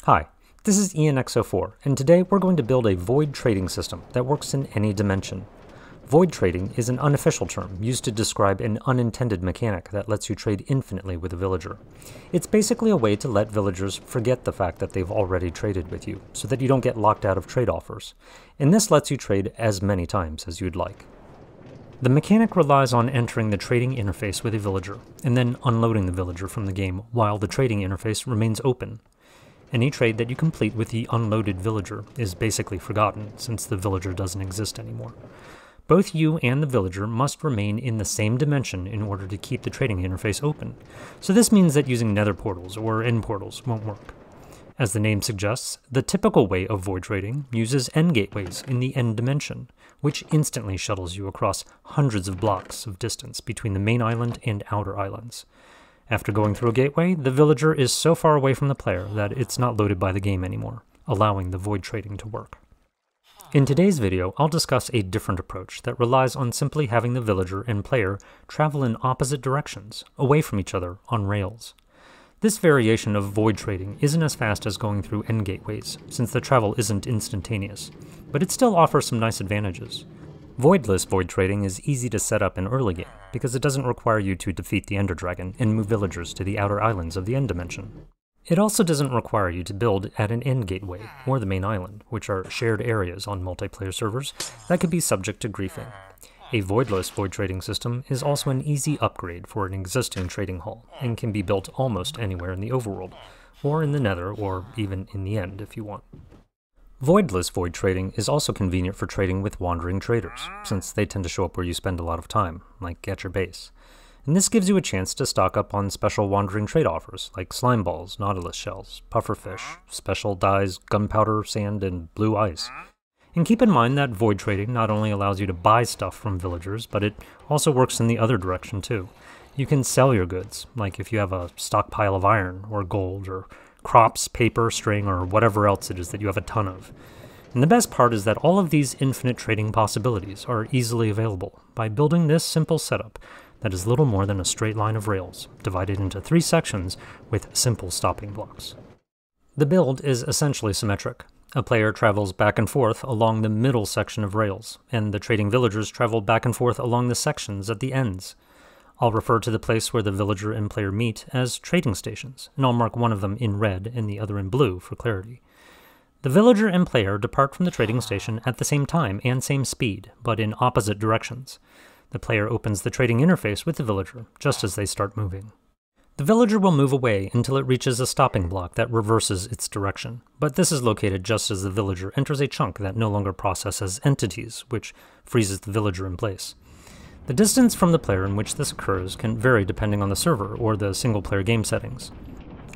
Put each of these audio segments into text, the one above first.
Hi, this is ENX04, and today we're going to build a void trading system that works in any dimension. Void trading is an unofficial term used to describe an unintended mechanic that lets you trade infinitely with a villager. It's basically a way to let villagers forget the fact that they've already traded with you, so that you don't get locked out of trade offers. And this lets you trade as many times as you'd like. The mechanic relies on entering the trading interface with a villager, and then unloading the villager from the game while the trading interface remains open. Any trade that you complete with the unloaded villager is basically forgotten, since the villager doesn't exist anymore. Both you and the villager must remain in the same dimension in order to keep the trading interface open, so this means that using nether portals or end portals won't work. As the name suggests, the typical way of void trading uses end gateways in the end dimension, which instantly shuttles you across hundreds of blocks of distance between the main island and outer islands. After going through a gateway, the villager is so far away from the player that it's not loaded by the game anymore, allowing the void trading to work. In today's video, I'll discuss a different approach that relies on simply having the villager and player travel in opposite directions, away from each other, on rails. This variation of void trading isn't as fast as going through end gateways, since the travel isn't instantaneous, but it still offers some nice advantages. Voidless void trading is easy to set up in early game, because it doesn't require you to defeat the Ender Dragon and move villagers to the outer islands of the end dimension. It also doesn't require you to build at an end gateway, or the main island, which are shared areas on multiplayer servers that could be subject to griefing. A voidless void trading system is also an easy upgrade for an existing trading hall, and can be built almost anywhere in the overworld, or in the nether, or even in the end if you want. Voidless void trading is also convenient for trading with wandering traders, since they tend to show up where you spend a lot of time, like at your base. And this gives you a chance to stock up on special wandering trade offers, like slime balls, nautilus shells, pufferfish, special dyes, gunpowder, sand, and blue ice. And keep in mind that void trading not only allows you to buy stuff from villagers, but it also works in the other direction too. You can sell your goods, like if you have a stockpile of iron, or gold, or crops, paper, string, or whatever else it is that you have a ton of. And the best part is that all of these infinite trading possibilities are easily available by building this simple setup that is little more than a straight line of rails, divided into 3 sections with simple stopping blocks. The build is essentially symmetric. A player travels back and forth along the middle section of rails, and the trading villagers travel back and forth along the sections at the ends. I'll refer to the place where the villager and player meet as trading stations, and I'll mark one of them in red and the other in blue for clarity. The villager and player depart from the trading station at the same time and same speed, but in opposite directions. The player opens the trading interface with the villager, just as they start moving. The villager will move away until it reaches a stopping block that reverses its direction, but this is located just as the villager enters a chunk that no longer processes entities, which freezes the villager in place. The distance from the player in which this occurs can vary depending on the server or the single-player game settings.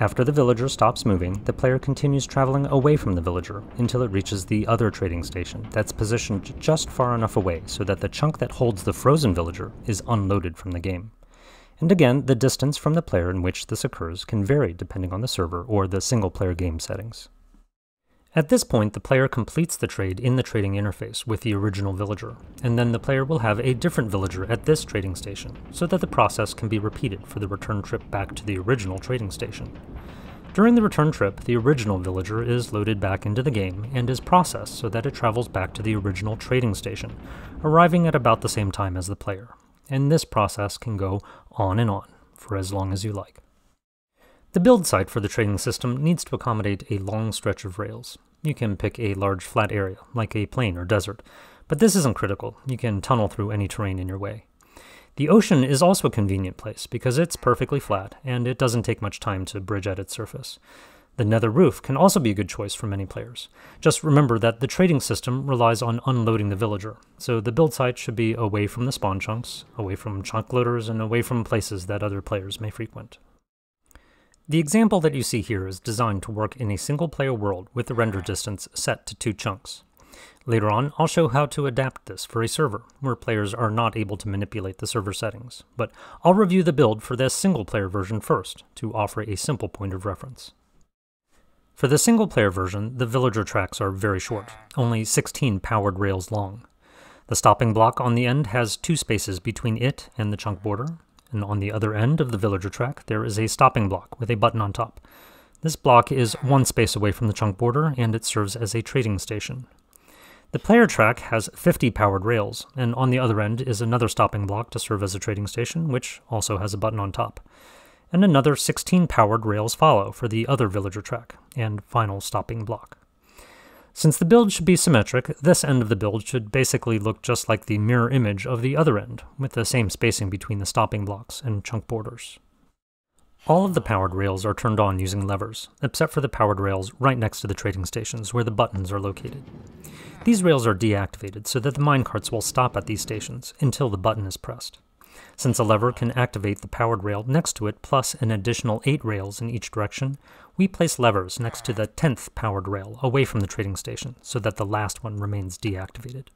After the villager stops moving, the player continues traveling away from the villager until it reaches the other trading station that's positioned just far enough away so that the chunk that holds the frozen villager is unloaded from the game. And again, the distance from the player in which this occurs can vary depending on the server or the single-player game settings. At this point, the player completes the trade in the trading interface with the original villager, and then the player will have a different villager at this trading station, so that the process can be repeated for the return trip back to the original trading station. During the return trip, the original villager is loaded back into the game and is processed so that it travels back to the original trading station, arriving at about the same time as the player. And this process can go on and on, for as long as you like. The build site for the trading system needs to accommodate a long stretch of rails. You can pick a large flat area, like a plain or desert, but this isn't critical. You can tunnel through any terrain in your way. The ocean is also a convenient place because it's perfectly flat, and it doesn't take much time to bridge at its surface. The nether roof can also be a good choice for many players. Just remember that the trading system relies on unloading the villager, so the build site should be away from the spawn chunks, away from chunk loaders, and away from places that other players may frequent. The example that you see here is designed to work in a single-player world with the render distance set to 2 chunks. Later on, I'll show how to adapt this for a server, where players are not able to manipulate the server settings, but I'll review the build for this single-player version first, to offer a simple point of reference. For the single-player version, the villager tracks are very short, only 16 powered rails long. The stopping block on the end has 2 spaces between it and the chunk border, and on the other end of the villager track there is a stopping block with a button on top. This block is one space away from the chunk border, and it serves as a trading station. The player track has 50 powered rails, and on the other end is another stopping block to serve as a trading station, which also has a button on top. And another 16 powered rails follow for the other villager track, and final stopping block. Since the build should be symmetric, this end of the build should basically look just like the mirror image of the other end, with the same spacing between the stopping blocks and chunk borders. All of the powered rails are turned on using levers, except for the powered rails right next to the trading stations where the buttons are located. These rails are deactivated so that the minecarts will stop at these stations until the button is pressed. Since a lever can activate the powered rail next to it plus an additional 8 rails in each direction, we place levers next to the 10th powered rail away from the trading station so that the last one remains deactivated.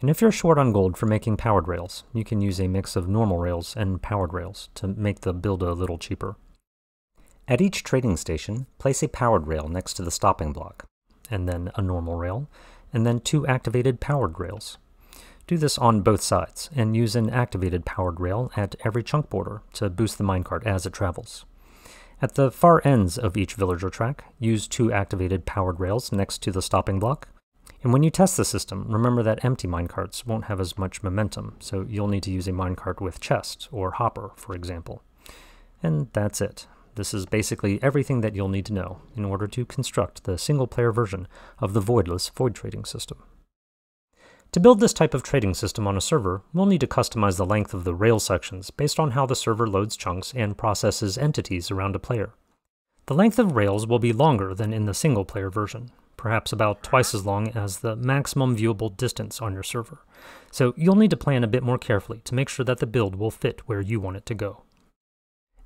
And if you're short on gold for making powered rails, you can use a mix of normal rails and powered rails to make the build a little cheaper. At each trading station, place a powered rail next to the stopping block, and then a normal rail, and then 2 activated powered rails. Do this on both sides, and use an activated powered rail at every chunk border to boost the minecart as it travels. At the far ends of each villager track, use 2 activated powered rails next to the stopping block. And when you test the system, remember that empty minecarts won't have as much momentum, so you'll need to use a minecart with chest or hopper, for example. And that's it. This is basically everything that you'll need to know in order to construct the single-player version of the Voidless void trading system. To build this type of trading system on a server, we'll need to customize the length of the rail sections based on how the server loads chunks and processes entities around a player. The length of rails will be longer than in the single-player version, perhaps about twice as long as the maximum viewable distance on your server, so you'll need to plan a bit more carefully to make sure that the build will fit where you want it to go.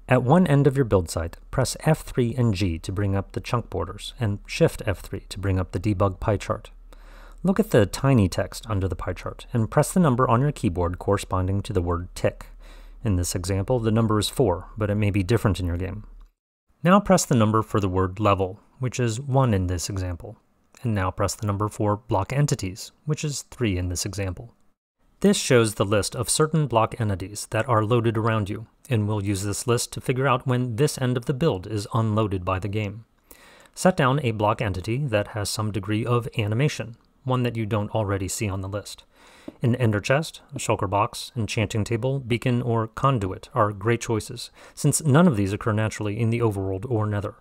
At one end of your build site, press F3 and G to bring up the chunk borders, and Shift F3 to bring up the debug pie chart. Look at the tiny text under the pie chart, and press the number on your keyboard corresponding to the word tick. In this example, the number is 4, but it may be different in your game. Now press the number for the word level, which is 1 in this example. And now press the number for block entities, which is 3 in this example. This shows the list of certain block entities that are loaded around you, and we'll use this list to figure out when this end of the build is unloaded by the game. Set down a block entity that has some degree of animation, one that you don't already see on the list. An ender chest, a shulker box, enchanting table, beacon, or conduit are great choices, since none of these occur naturally in the overworld or nether.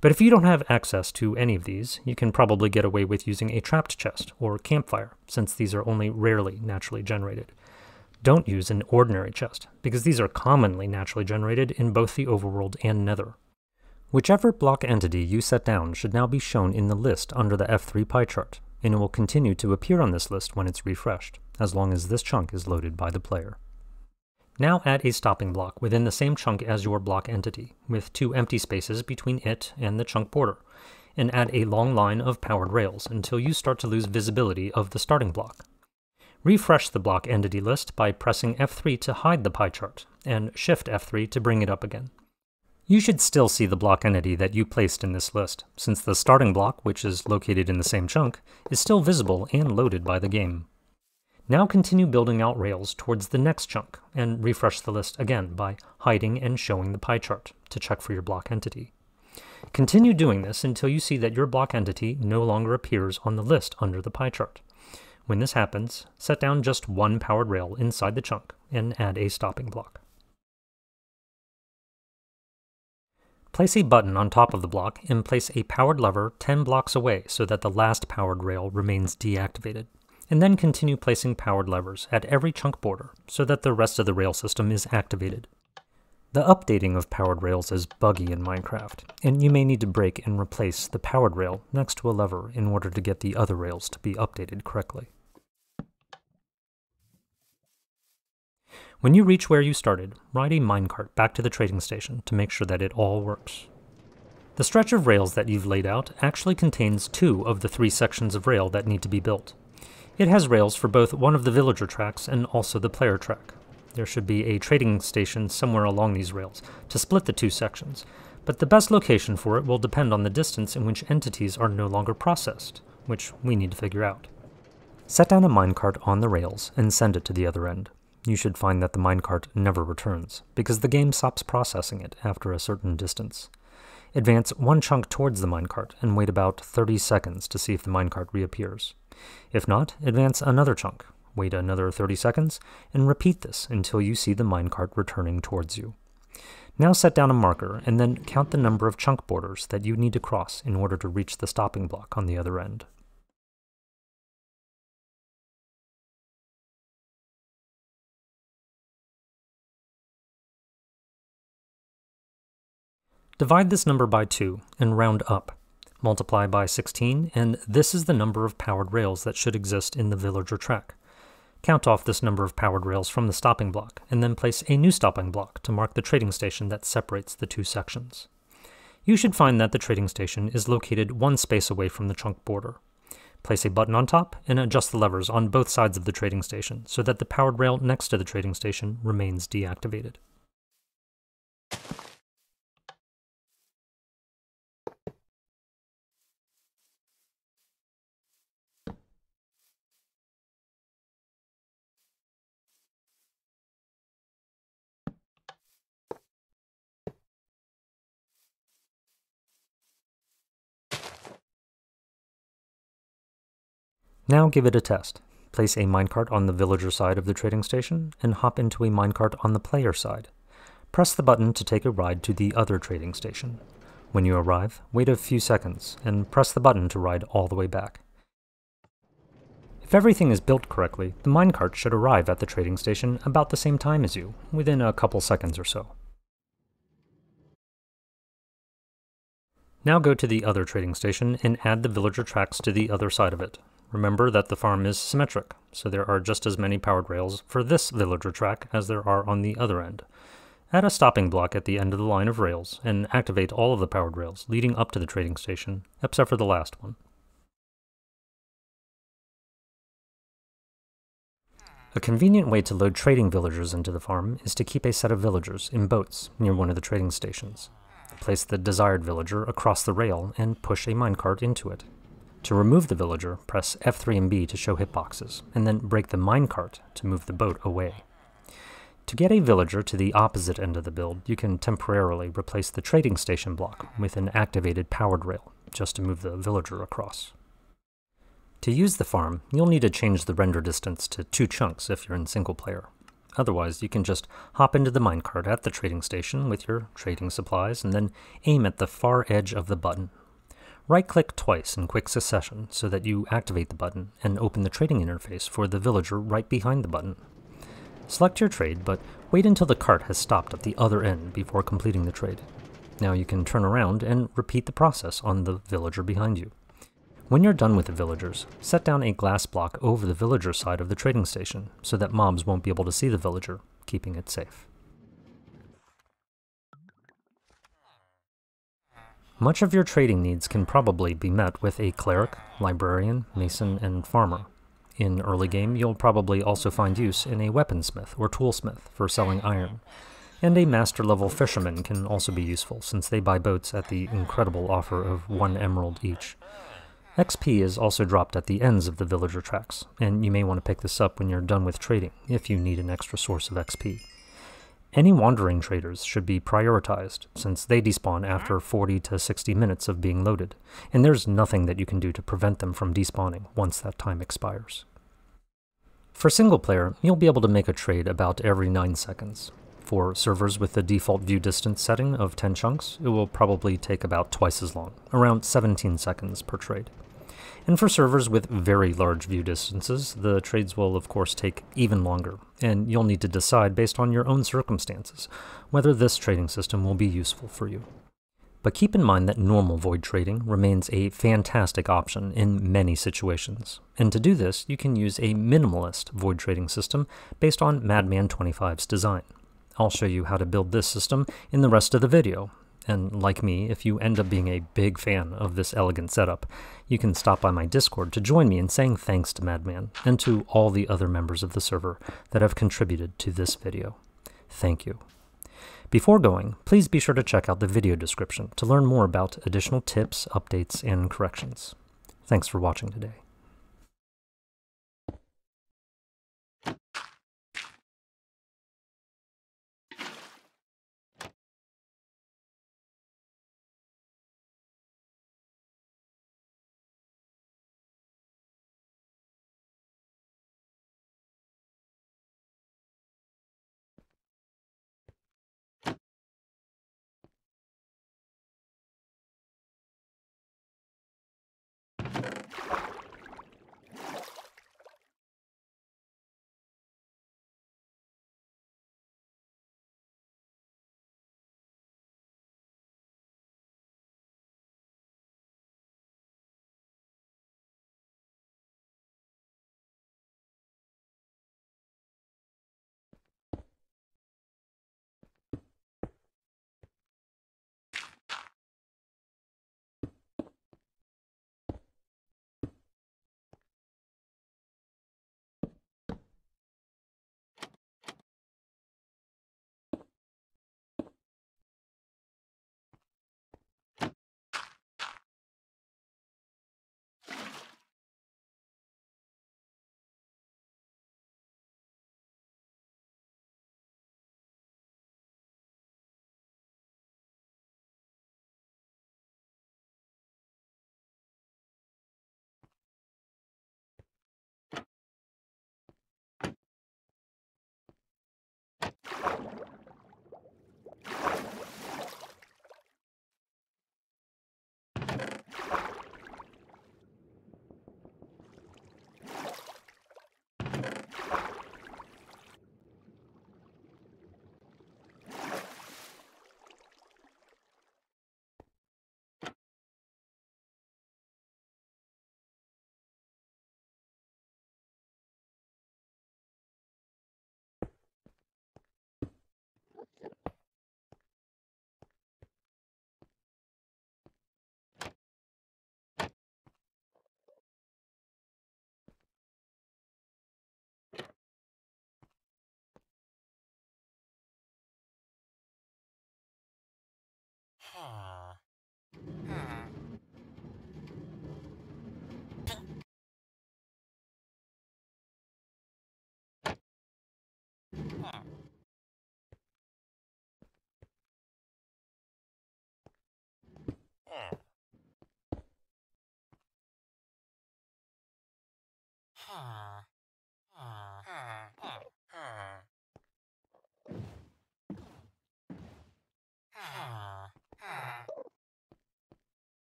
But if you don't have access to any of these, you can probably get away with using a trapped chest or campfire, since these are only rarely naturally generated. Don't use an ordinary chest, because these are commonly naturally generated in both the overworld and nether. Whichever block entity you set down should now be shown in the list under the F3 pie chart, and it will continue to appear on this list when it's refreshed, as long as this chunk is loaded by the player. Now add a stopping block within the same chunk as your block entity, with 2 empty spaces between it and the chunk border, and add a long line of powered rails until you start to lose visibility of the starting block. Refresh the block entity list by pressing F3 to hide the pie chart, and Shift F3 to bring it up again. You should still see the block entity that you placed in this list, since the starting block, which is located in the same chunk, is still visible and loaded by the game. Now continue building out rails towards the next chunk, and refresh the list again by hiding and showing the pie chart to check for your block entity. Continue doing this until you see that your block entity no longer appears on the list under the pie chart. When this happens, set down just 1 powered rail inside the chunk, and add a stopping block. Place a button on top of the block and place a powered lever 10 blocks away so that the last powered rail remains deactivated, and then continue placing powered levers at every chunk border so that the rest of the rail system is activated. The updating of powered rails is buggy in Minecraft, and you may need to break and replace the powered rail next to a lever in order to get the other rails to be updated correctly. When you reach where you started, ride a minecart back to the trading station to make sure that it all works. The stretch of rails that you've laid out actually contains 2 of the 3 sections of rail that need to be built. It has rails for both one of the villager tracks and also the player track. There should be a trading station somewhere along these rails to split the 2 sections, but the best location for it will depend on the distance in which entities are no longer processed, which we need to figure out. Set down a minecart on the rails and send it to the other end. You should find that the minecart never returns, because the game stops processing it after a certain distance. Advance one chunk towards the minecart and wait about 30 seconds to see if the minecart reappears. If not, advance another chunk, wait another 30 seconds, and repeat this until you see the minecart returning towards you. Now set down a marker and then count the number of chunk borders that you need to cross in order to reach the stopping block on the other end. Divide this number by 2 and round up. Multiply by 16, and this is the number of powered rails that should exist in the villager track. Count off this number of powered rails from the stopping block, and then place a new stopping block to mark the trading station that separates the two sections. You should find that the trading station is located one space away from the chunk border. Place a button on top and adjust the levers on both sides of the trading station so that the powered rail next to the trading station remains deactivated. Now give it a test. Place a minecart on the villager side of the trading station and hop into a minecart on the player side. Press the button to take a ride to the other trading station. When you arrive, wait a few seconds and press the button to ride all the way back. If everything is built correctly, the minecart should arrive at the trading station about the same time as you, within a couple seconds or so. Now go to the other trading station and add the villager tracks to the other side of it. Remember that the farm is symmetric, so there are just as many powered rails for this villager track as there are on the other end. Add a stopping block at the end of the line of rails, and activate all of the powered rails leading up to the trading station, except for the last one. A convenient way to load trading villagers into the farm is to keep a set of villagers in boats near one of the trading stations. Place the desired villager across the rail and push a minecart into it. To remove the villager, press F3 and B to show hitboxes, and then break the minecart to move the boat away. To get a villager to the opposite end of the build, you can temporarily replace the trading station block with an activated powered rail, just to move the villager across. To use the farm, you'll need to change the render distance to 2 chunks if you're in single player. Otherwise, you can just hop into the minecart at the trading station with your trading supplies and then aim at the far edge of the button. Right-click twice in quick succession so that you activate the button and open the trading interface for the villager right behind the button. Select your trade, but wait until the cart has stopped at the other end before completing the trade. Now you can turn around and repeat the process on the villager behind you. When you're done with the villagers, set down a glass block over the villager side of the trading station so that mobs won't be able to see the villager, keeping it safe. Much of your trading needs can probably be met with a cleric, librarian, mason, and farmer. In early game, you'll probably also find use in a weaponsmith or toolsmith for selling iron, and a master-level fisherman can also be useful since they buy boats at the incredible offer of 1 emerald each. XP is also dropped at the ends of the villager tracks, and you may want to pick this up when you're done with trading if you need an extra source of XP. Any wandering traders should be prioritized, since they despawn after 40 to 60 minutes of being loaded, and there's nothing that you can do to prevent them from despawning once that time expires. For single player, you'll be able to make a trade about every 9 seconds. For servers with the default view distance setting of 10 chunks, it will probably take about twice as long, around 17 seconds per trade. And for servers with very large view distances, the trades will of course take even longer, and you'll need to decide based on your own circumstances whether this trading system will be useful for you. But keep in mind that normal void trading remains a fantastic option in many situations, and to do this you can use a minimalist void trading system based on Madman 25's design. I'll show you how to build this system in the rest of the video. And like me, if you end up being a big fan of this elegant setup, you can stop by my Discord to join me in saying thanks to Madman and to all the other members of the server that have contributed to this video. Thank you. Before going, please be sure to check out the video description to learn more about additional tips, updates, and corrections. Thanks for watching today.